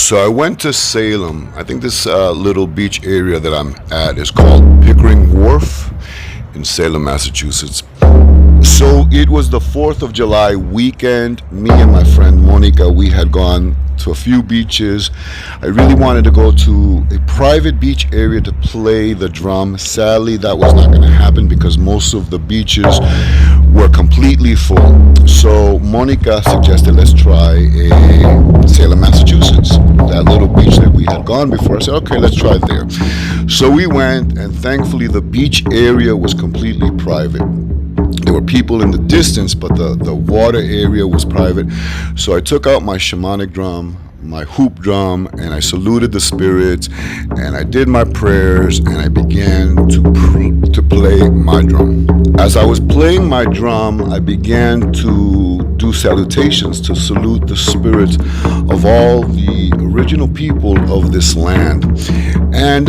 So I went to Salem. I think this little beach area that I'm at is called Pickering Wharf in Salem, Massachusetts. So it was the 4th of July weekend. Me and my friend Monica, we had gone to a few beaches. I really wanted to go to a private beach area to play the drum. Sadly, that was not going to happen because most of the beaches were completely full. So Monica suggested let's try a Salem, Massachusetts, that little beach that we had gone before. I said, okay, let's try it there. So we went, and thankfully the beach area was completely private. There were people in the distance, but the water area was private. So I took out my shamanic drum, my hoop drum, and I saluted the spirits, and I did my prayers, and I began to play my drum. As I was playing my drum, I began to do salutations to salute the spirits of all the original people of this land, and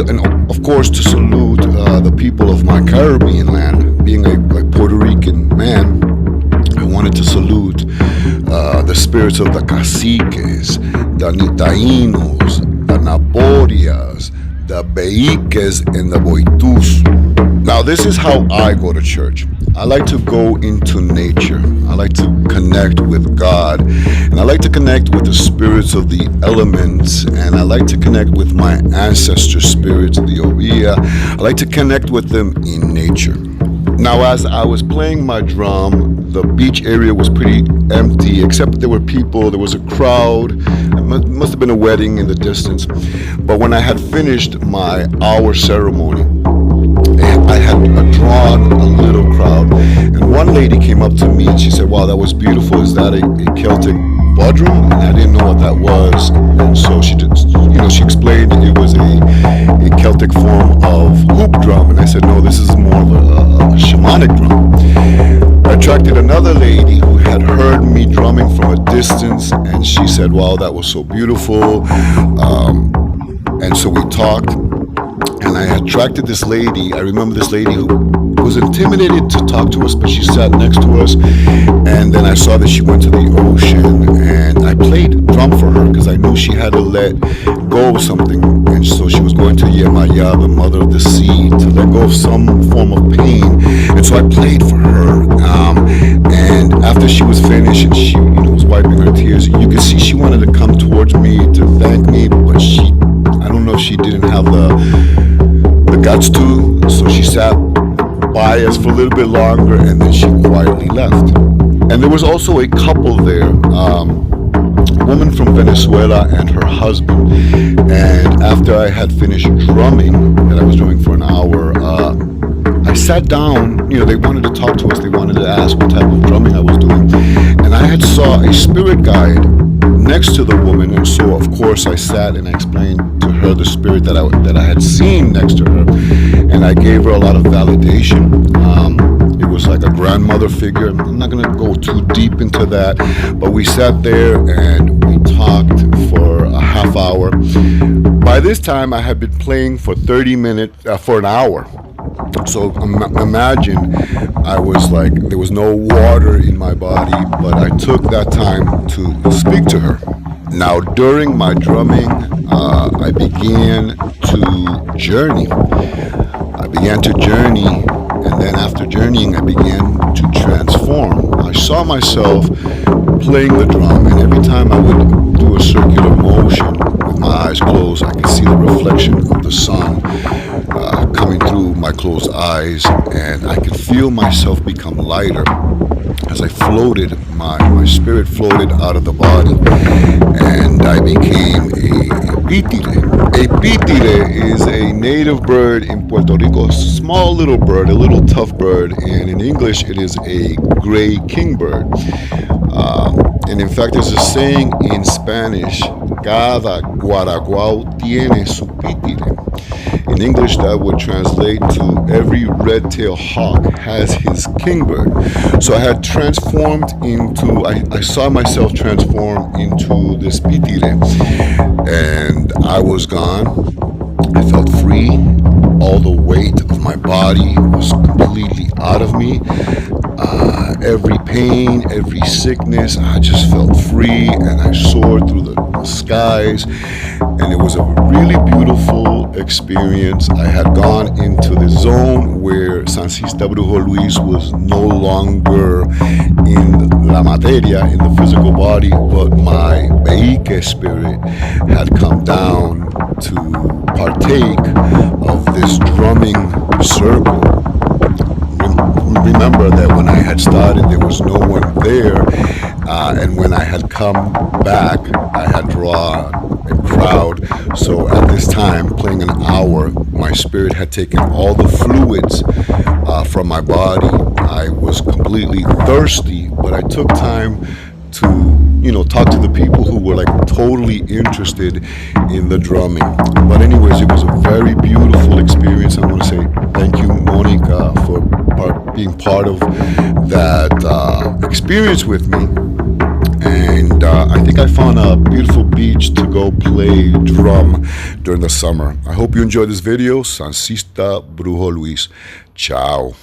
of course to salute the people of my Caribbean land. Being a Puerto Rican man, I wanted to salute the spirits of the caciques, the Nitainos, the Naborias, the Beiques, and the Boitus. Now, this is how I go to church. I like to go into nature. I like to connect with God. And I like to connect with the spirits of the elements. And I like to connect with my ancestor spirits, the Oria. I like to connect with them in nature. Now, as I was playing my drum, the beach area was pretty empty, except there were people, there was a crowd. It must have been a wedding in the distance. But when I had finished my hour ceremony, I had drawn a little crowd, and one lady came up to me and she said, wow, that was beautiful. Is that a Celtic bodrum? And I didn't know what that was. And so she explained it was a Celtic form of hoop drum. And I said, no, this is more of a shamanic drum. I attracted another lady who had heard me drumming from a distance, and she said, wow, that was so beautiful. And so we talked. And I attracted this lady. I remember this lady who was intimidated to talk to us, but she sat next to us. And then I saw that she went to the ocean, and I played drum for her because I knew she had to let go of something. And so she was going to Yemaya, the mother of the sea, to let go of some form of pain. And so I played for her. And after she was finished and she was wiping her tears, you could see she wanted to come towards me to thank me, but I don't know if she didn't have the guts to, so she sat by us for a little bit longer, and then she quietly left. And there was also a couple there, a woman from Venezuela and her husband. And after I had finished drumming, that I was drumming for an hour, I sat down. They wanted to talk to us. They wanted to ask what type of drumming I was doing. And I had saw a spirit guide next to the woman, and so of course I sat and I explained to her the spirit that I had seen next to her, and I gave her a lot of validation. It was like a grandmother figure. I'm not going to go too deep into that, but we sat there and we talked for a half hour. By this time I had been playing for 30 minutes, for an hour. So imagine I was like, there was no water in my body, but I took that time to speak to her. Now, during my drumming, I began to journey. And then after journeying, I began to transform. I saw myself playing the drum, and every time I would do a circular motion with my eyes closed, I could see the reflection of the sun coming through my closed eyes, and I could feel myself become lighter as I floated. My spirit floated out of the body, and I became a pitire. A pitire is a native bird in Puerto Rico, a small little bird, a little tough bird, and in English it is a gray kingbird. And in fact, there's a saying in Spanish, cada guaraguao tiene su pitire. In English, that would translate to every red-tailed hawk has his kingbird. So I had transformed into, I saw myself transform into this pitire, and I was gone. I felt free. All the weight of my body was completely out of me. every pain, every sickness. I just felt free and I soared through the skies. And it was a really beautiful experience. I had gone into the zone where Sancista Brujo Luis was no longer in la materia, in the physical body, but my Beike spirit had come down to partake of this drumming circle. Remember that when I had started, there was no one there, and when I had come back, I had drawn a crowd. So at this time, playing an hour, my spirit had taken all the fluids from my body. I was completely thirsty, but I took time to talk to the people who were like totally interested in the drumming. But anyways, it was a very beautiful experience. I want to say thank you, Monica, for being part of that experience with me. And I think I found a beautiful beach to go play drum during the summer. I hope you enjoyed this video. Sancista Brujo Luis. Ciao.